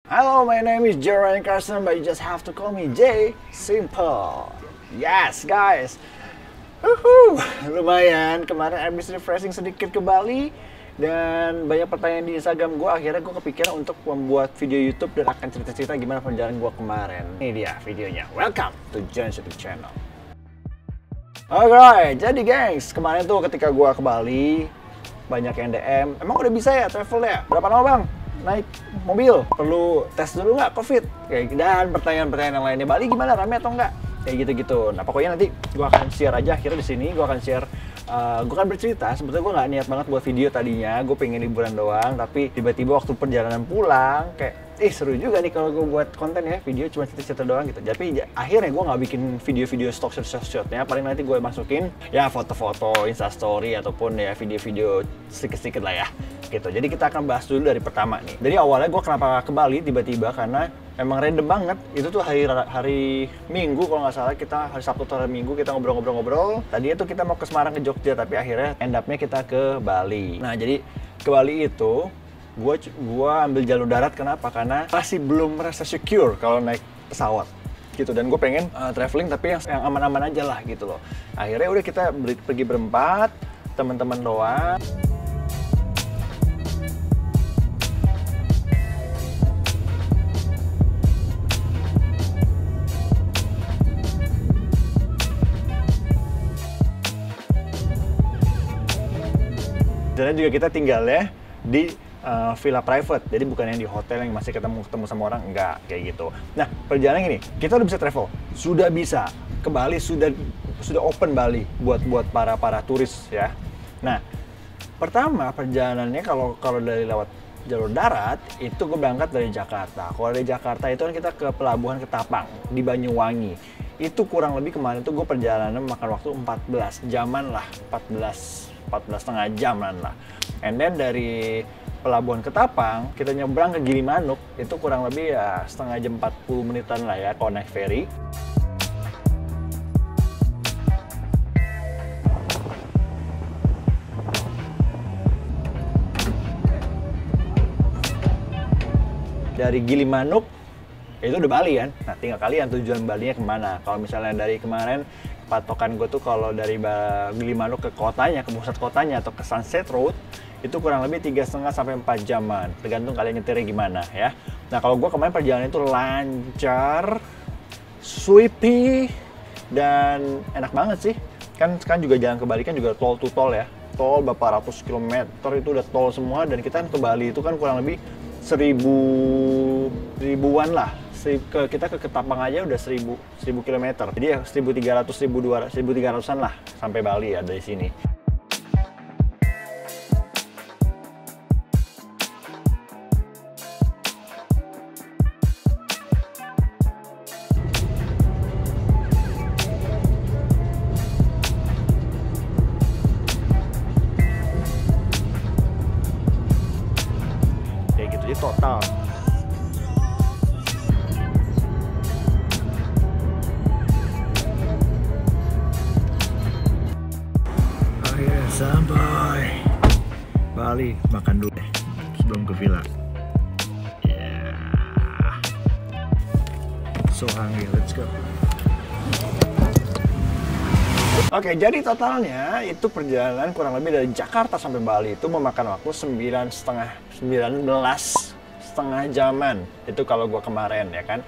Hello, my name is Jeremy Carson, but you just have to call me J. Simple. Yes, guys. Lumayan, kemarin habis refreshing sedikit ke Bali. Dan banyak pertanyaan di Instagram gue, akhirnya gue kepikiran untuk membuat video YouTube dan akan cerita-cerita gimana perjalanan gue kemarin. Ini dia videonya. Welcome to John's YouTube channel. Alright, jadi gengs, kemarin tuh ketika gue ke Bali, banyak yang DM, emang udah bisa ya travel ya? Berapa lama bang? Naik mobil? Perlu tes dulu nggak COVID? Dan pertanyaan-pertanyaan yang lainnya, Bali gimana? Rame atau enggak? Kayak gitu-gitu. Nah pokoknya nanti gue akan share aja, akhirnya di sini gue akan share. Gue kan bercerita, sebetulnya gue nggak niat banget buat video tadinya, gue pengen liburan doang, tapi tiba-tiba waktu perjalanan pulang, kayak seru juga nih kalau gue buat konten ya, video cuma cerita-cerita doang gitu. Tapi akhirnya gue nggak bikin video-video stock shot-shotnya, paling nanti gue masukin ya foto-foto, instastory, ataupun ya video-video sedikit-sedikit lah ya gitu. Jadi kita akan bahas dulu dari pertama nih. Jadi awalnya gue kenapa ke Bali tiba-tiba, karena emang random banget. Itu tuh hari Minggu kalau nggak salah, kita hari Sabtu atau hari Minggu kita ngobrol-ngobrol. Tadinya tuh kita mau ke Semarang ke Jogja, tapi akhirnya end up-nya kita ke Bali. Nah jadi ke Bali itu gua ambil jalur darat. Kenapa? Karena masih belum merasa secure kalau naik pesawat gitu, dan gue pengen traveling tapi yang aman-aman aja lah gitu loh. Akhirnya udah kita pergi berempat, teman-teman doang. Dan juga kita tinggalnya di villa private, jadi bukan yang di hotel yang masih ketemu sama orang, enggak kayak gitu. Nah perjalanan ini kita udah bisa travel, sudah bisa ke Bali, sudah open Bali buat para turis ya. Nah pertama perjalanannya kalau dari lewat jalur darat itu gue berangkat dari Jakarta. Kalau dari Jakarta itu kan kita ke pelabuhan Ketapang di Banyuwangi. Itu kurang lebih kemarin tuh gue perjalanan makan waktu 14 jaman lah, 14,5 jaman lah. And then dari pelabuhan Ketapang kita nyebrang ke Gilimanuk, itu kurang lebih ya setengah jam 40 menitan lah ya kalau naik ferry. Dari Gilimanuk itu udah Bali kan. Nah tinggal kalian tujuan Balinya kemana. Kalau misalnya dari kemarin patokan gue tuh kalau dari Gilimanuk ke kotanya, ke pusat kotanya atau ke Sunset Road itu kurang lebih 3,5 sampai 4 jaman, tergantung kalian nyetirnya gimana ya. Nah kalau gue kemarin perjalanan itu lancar, sweepy, dan enak banget sih. Kan juga jalan ke Bali kan juga tol to tol ya, tol berapa ratus kilometer itu udah tol semua. Dan kita ke Bali itu kan kurang lebih ribuan lah. Kita ke Ketapang aja udah 1000 km. Jadi ya 1300-1300an lah sampai Bali ya dari sini. Kayak gitu, jadi total sampai Bali. Makan dulu deh sebelum ke villa. Yeah. So hungry, let's go. Oke, jadi totalnya itu perjalanan kurang lebih dari Jakarta sampai Bali itu memakan waktu 19 setengah jaman. Itu kalau gua kemarin ya kan.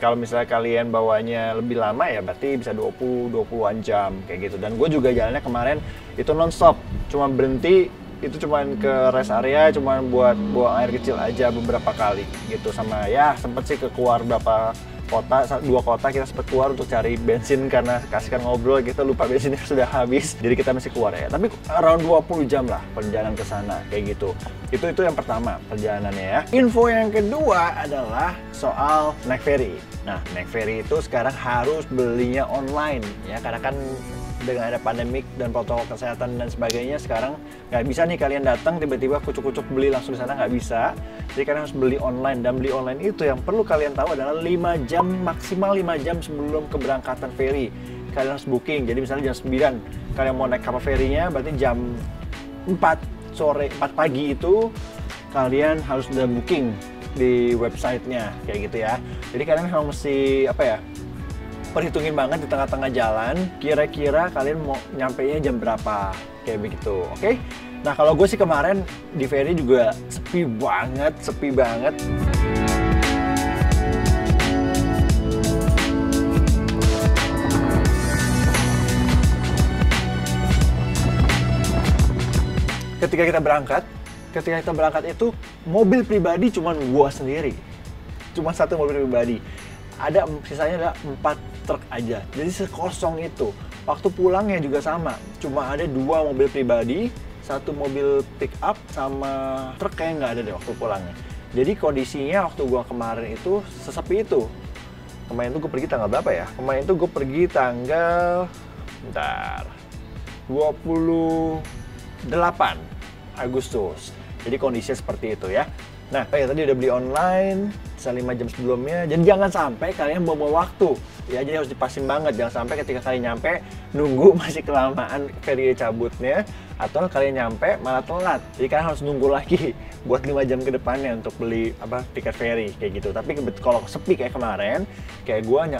Kalau misalnya kalian bawanya lebih lama ya berarti bisa 20-an jam kayak gitu. Dan gue juga jalannya kemarin itu non-stop, cuma berhenti itu cuma ke rest area, cuma buat buang air kecil aja beberapa kali gitu. Sama ya sempet sih keluar beberapa kota, 2 kota kita sempet keluar untuk cari bensin karena kasihkan ngobrol kita lupa bensinnya sudah habis, jadi kita masih keluar ya. Tapi around 20 jam lah perjalanan ke sana kayak gitu. Itu yang pertama perjalanannya ya. Info yang kedua adalah soal naik ferry. Nah naik ferry itu sekarang harus belinya online ya, karena kan dengan ada pandemik dan protokol kesehatan dan sebagainya, sekarang nggak bisa nih kalian datang tiba-tiba kucuk-kucuk beli langsung di sana, nggak bisa. Jadi kalian harus beli online, dan beli online itu yang perlu kalian tahu adalah 5 jam, maksimal 5 jam sebelum keberangkatan ferry kalian harus booking. Jadi misalnya jam 9 kalian mau naik kapal ferinya, berarti jam 4 pagi itu kalian harus udah booking di websitenya kayak gitu ya. Jadi kalian memang mesti apa ya, perhitungin banget di tengah-tengah jalan, kira-kira kalian mau nyampenya jam berapa, kayak begitu, oke? Nah kalau gue sih kemarin di ferry juga sepi banget. Ketika kita berangkat itu mobil pribadi cuma gua sendiri, cuma satu mobil pribadi. Ada sisanya ada 4 truk aja, jadi sekosong itu. Waktu pulangnya juga sama, cuma ada 2 mobil pribadi, 1 mobil pick up sama truk kayak nggak ada deh waktu pulangnya. Jadi kondisinya waktu gua kemarin itu sesepi itu. Kemarin itu gue pergi tanggal berapa ya? Kemarin itu gue pergi tanggal 28 Agustus. Jadi kondisinya seperti itu ya. Nah, kayak tadi udah beli online 5 jam sebelumnya. Jadi jangan sampai kalian bawa waktu. Ya, jadi harus dipasin banget. Jangan sampai ketika kalian nyampe nunggu masih kelamaan ferry cabutnya, atau kalian nyampe malah telat. Jadi kalian harus nunggu lagi buat 5 jam ke depannya untuk beli tiket ferry kayak gitu. Tapi kalau sepi kayak kemarin, kayak gua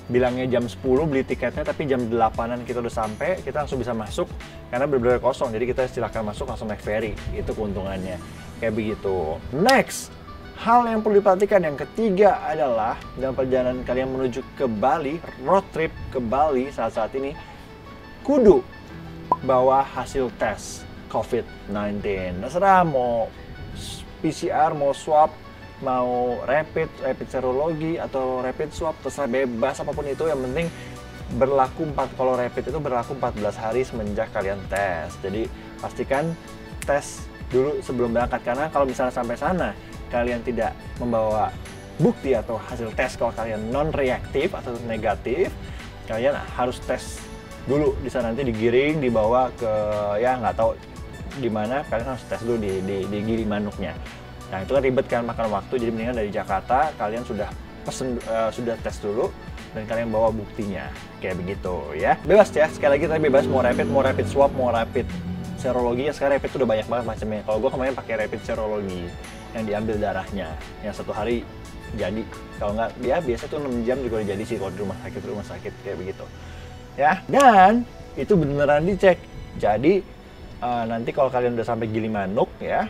bilangnya jam 10 beli tiketnya, tapi jam 8-an kita udah sampai, kita langsung bisa masuk karena benar-benar kosong. Jadi kita silakan masuk langsung naik ferry. Itu keuntungannya. Kayak begitu. Next, hal yang perlu diperhatikan yang ketiga adalah dalam perjalanan kalian menuju ke Bali, road trip ke Bali saat ini, kudu bawa hasil tes COVID-19. Terserah mau PCR, mau swab, mau rapid serologi atau rapid swab, terserah, bebas apapun itu. Yang penting berlaku kalau rapid itu berlaku 14 hari semenjak kalian tes. Jadi pastikan tes dulu sebelum berangkat, karena kalau misalnya sampai sana kalian tidak membawa bukti atau hasil tes kalau kalian non reaktif atau negatif, kalian harus tes dulu di sana, nanti digiring dibawa ke ya nggak tahu di mana, kalian harus tes dulu di Gilimanuknya. Nah itu kan ribet kan, makan waktu. Jadi mendingan dari Jakarta kalian sudah sudah tes dulu dan kalian bawa buktinya kayak begitu ya. Bebas ya, sekali lagi tadi bebas mau rapid swab, mau rapid serologi. Ya sekarang rapid tuh udah banyak banget macamnya. Kalau gue kemarin pakai rapid serologi yang diambil darahnya, yang 1 hari jadi. Kalau nggak ya biasa tuh 6 jam juga udah jadi sih kalau di rumah sakit kayak begitu ya. Dan itu beneran dicek. Jadi nanti kalau kalian udah sampai Gilimanuk ya,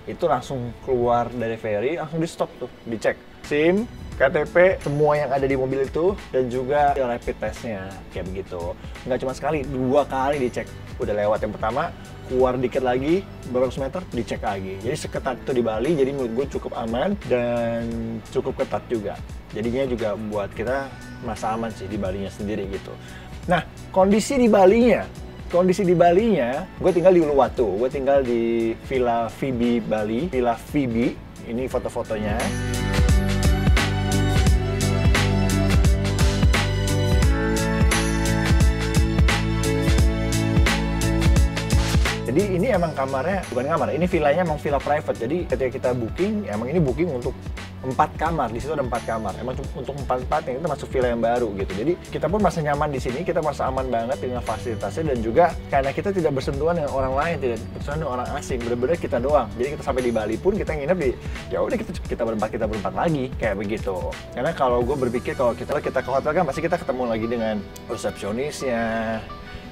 itu langsung keluar dari ferry, langsung di stop tuh, dicek SIM, KTP, semua yang ada di mobil itu, dan juga rapid testnya kayak begitu. Nggak cuma sekali, 2 kali dicek. Udah lewat yang pertama, keluar dikit lagi, beberapa meter, dicek lagi. Jadi seketat itu di Bali, jadi menurut gue cukup aman dan cukup ketat juga. Jadinya juga buat kita merasa aman sih di Balinya sendiri gitu. Nah, kondisi di Balinya, gue tinggal di Uluwatu, gue tinggal di Villa Phoebe Bali, Villa Phoebe, ini foto-fotonya. Jadi ini emang kamarnya, bukan kamar, ini villanya emang villa private. Jadi ketika kita booking, emang ini booking untuk 4 kamar, di situ ada 4 kamar. Emang untuk 4 yang itu masuk villa yang baru gitu. Jadi kita pun merasa nyaman di sini, kita merasa aman banget dengan fasilitasnya, dan juga karena kita tidak bersentuhan dengan orang lain, tidak bersentuhan dengan orang asing, bener-bener kita doang. Jadi kita sampai di Bali pun kita nginep di, ya udah kita berempat lagi kayak begitu. Karena kalau gue berpikir kalau kita ke hotel kan pasti kita ketemu lagi dengan resepsionisnya,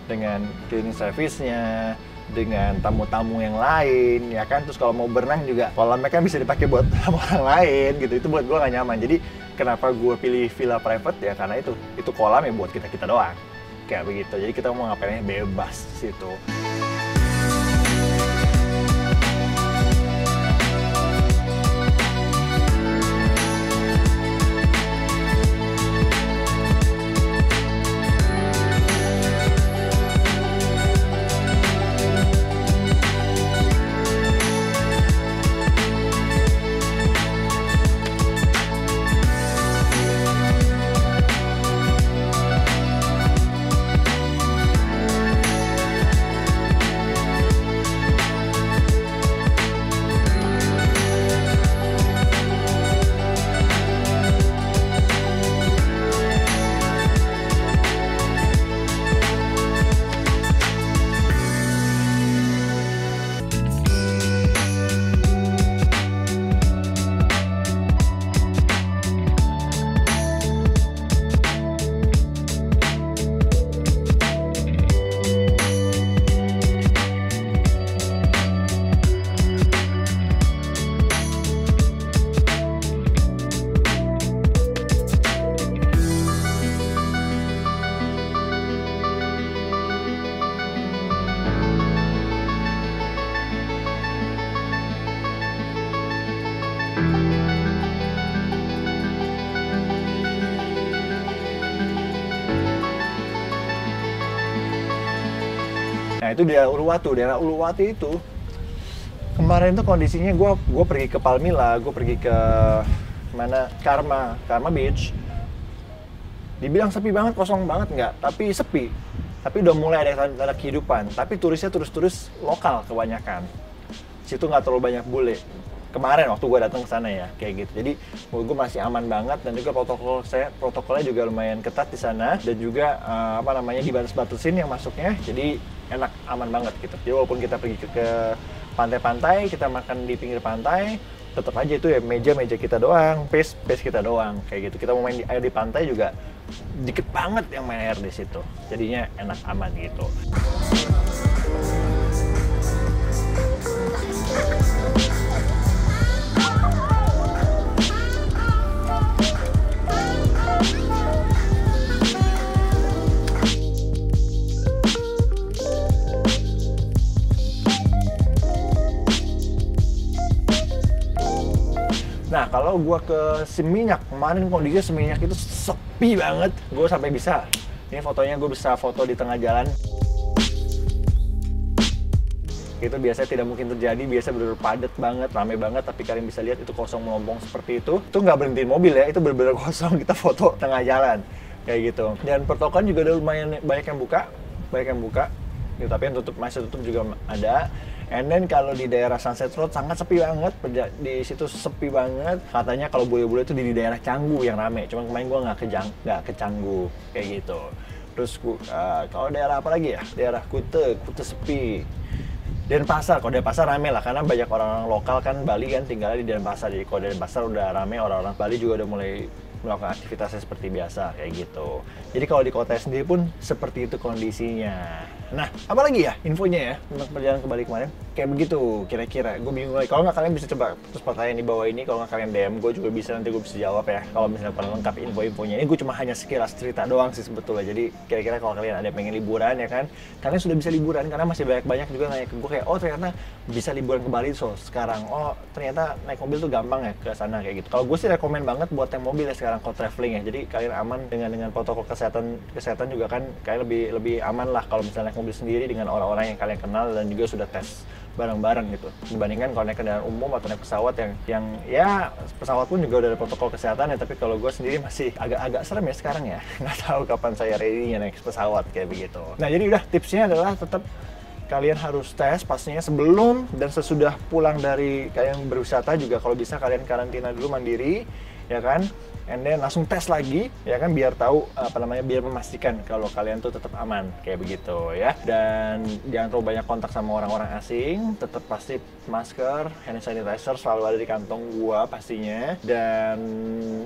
dengan cleaning service-nya, dengan tamu-tamu yang lain, ya kan. Terus kalau mau berenang juga kolamnya kan bisa dipakai buat orang lain gitu. Itu buat gue gak nyaman. Jadi kenapa gue pilih villa private ya karena itu kolam ya buat kita doang kayak begitu. Jadi kita mau ngapainnya bebas di situ. itu daerah Uluwatu itu. Kemarin tuh kondisinya gue pergi ke Palmilla, gue pergi ke mana Karma Beach. Dibilang sepi banget, kosong banget nggak, tapi sepi. Tapi udah mulai ada kehidupan. Tapi turisnya turis lokal kebanyakan. Situ nggak terlalu banyak bule. Kemarin waktu gue datang ke sana ya, kayak gitu. Jadi gue masih aman banget dan juga protokolnya juga lumayan ketat di sana dan juga dibatas-batasin yang masuknya. Jadi enak, aman banget gitu. Jadi walaupun kita pergi ke pantai-pantai, kita makan di pinggir pantai, tetap aja itu ya meja kita doang, pace kita doang, kayak gitu. Kita mau main di air di pantai juga dikit banget yang main air di situ. Jadinya enak, aman gitu. Nah, kalau gue ke Seminyak, kemarin kondisinya Seminyak itu sepi banget. Gue sampai bisa, ini fotonya gue bisa foto di tengah jalan. Itu biasanya tidak mungkin terjadi, biasa bener-bener padat banget, rame banget. Tapi kalian bisa lihat itu kosong melompong seperti itu. Itu nggak berhentiin mobil ya, itu bener-bener kosong, kita foto tengah jalan. Kayak gitu. Dan pertokoan juga ada lumayan banyak yang buka. Gitu, tapi yang masih tutup juga ada. And then kalau di daerah Sunset Road sangat sepi banget, di situ sepi banget. Katanya kalau bule-bule itu di daerah Canggu yang rame. Cuman kemarin gue nggak ke Canggu kayak gitu. Terus kalau daerah apa lagi ya? Daerah Kute sepi. Denpasar, kalau Denpasar rame lah karena banyak orang-orang lokal kan Bali kan tinggalnya di Denpasar. Jadi kalau Denpasar udah rame, orang-orang Bali juga udah mulai melakukan aktivitasnya seperti biasa kayak gitu. Jadi kalau di kota sendiri pun seperti itu kondisinya. Nah, apa lagi ya infonya ya tentang perjalanan ke Bali kemarin? Kayak begitu kira-kira. Gue bingung lagi. Kalau nggak kalian bisa coba terus pertanyaan di bawah ini. Kalau nggak kalian DM, gue juga bisa, nanti gue bisa jawab ya. Kalau misalnya pernah lengkap info-infonya. Ini gue cuma hanya sekilas cerita doang sih sebetulnya. Jadi kira-kira kalau kalian ada pengen liburan ya kan, kalian sudah bisa liburan karena masih banyak juga nanya ke gue kayak, oh ternyata bisa liburan ke Bali sekarang. Oh ternyata naik mobil tuh gampang ya ke sana kayak gitu. Kalau gue sih rekomen banget buat naik mobil ya sekarang kalau traveling ya. Jadi kalian aman dengan protokol kesehatan juga kan, kalian lebih aman lah kalau misalnya naik mobil sendiri dengan orang-orang yang kalian kenal dan juga sudah tes bareng-bareng gitu, dibandingkan kalau naik kendaraan umum atau naik pesawat yang ya pesawat pun juga udah ada protokol kesehatan ya, tapi kalau gue sendiri masih agak serem ya sekarang ya, nggak tahu kapan saya ready-nya naik pesawat kayak begitu. Nah jadi udah, tipsnya adalah tetap kalian harus tes pastinya sebelum dan sesudah pulang dari kalian berwisata juga. Kalau bisa kalian karantina dulu mandiri ya kan, and then langsung tes lagi ya kan, biar tahu biar memastikan kalau kalian tuh tetap aman kayak begitu ya. Dan jangan terlalu banyak kontak sama orang-orang asing, tetap pasti masker, hand sanitizer selalu ada di kantong gua pastinya. Dan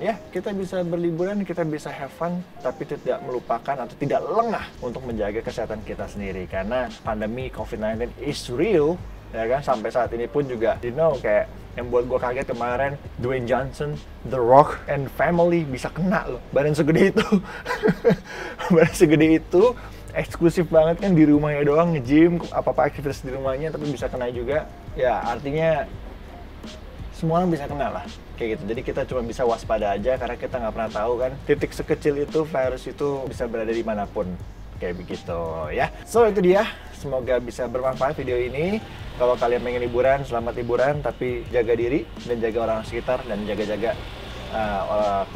ya kita bisa berliburan, kita bisa have fun, tapi tidak melupakan atau tidak lengah untuk menjaga kesehatan kita sendiri karena pandemi COVID-19 is real ya kan. Sampai saat ini pun juga kayak yang buat gue kaget kemarin, Dwayne Johnson, The Rock, and family bisa kena loh. Badan segede itu. Badan segede itu, eksklusif banget kan, di rumahnya doang nge-gym, apa-apa aktivitas di rumahnya, tapi bisa kena juga. Ya artinya semua orang bisa kena lah, kayak gitu. Jadi kita cuma bisa waspada aja karena kita nggak pernah tahu kan titik sekecil itu virus itu bisa berada di manapun. Kayak begitu ya. So itu dia, semoga bisa bermanfaat video ini. Kalau kalian pengen liburan, selamat liburan, tapi jaga diri dan jaga orang sekitar dan jaga-jaga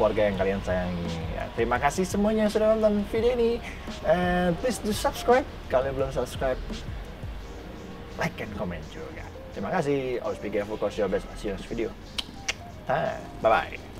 keluarga yang kalian sayangi ya. Terima kasih semuanya yang sudah nonton video ini, and please do subscribe kalau belum subscribe, like and comment juga. Terima kasih. Always be careful, cause your best. See you next video. Bye bye.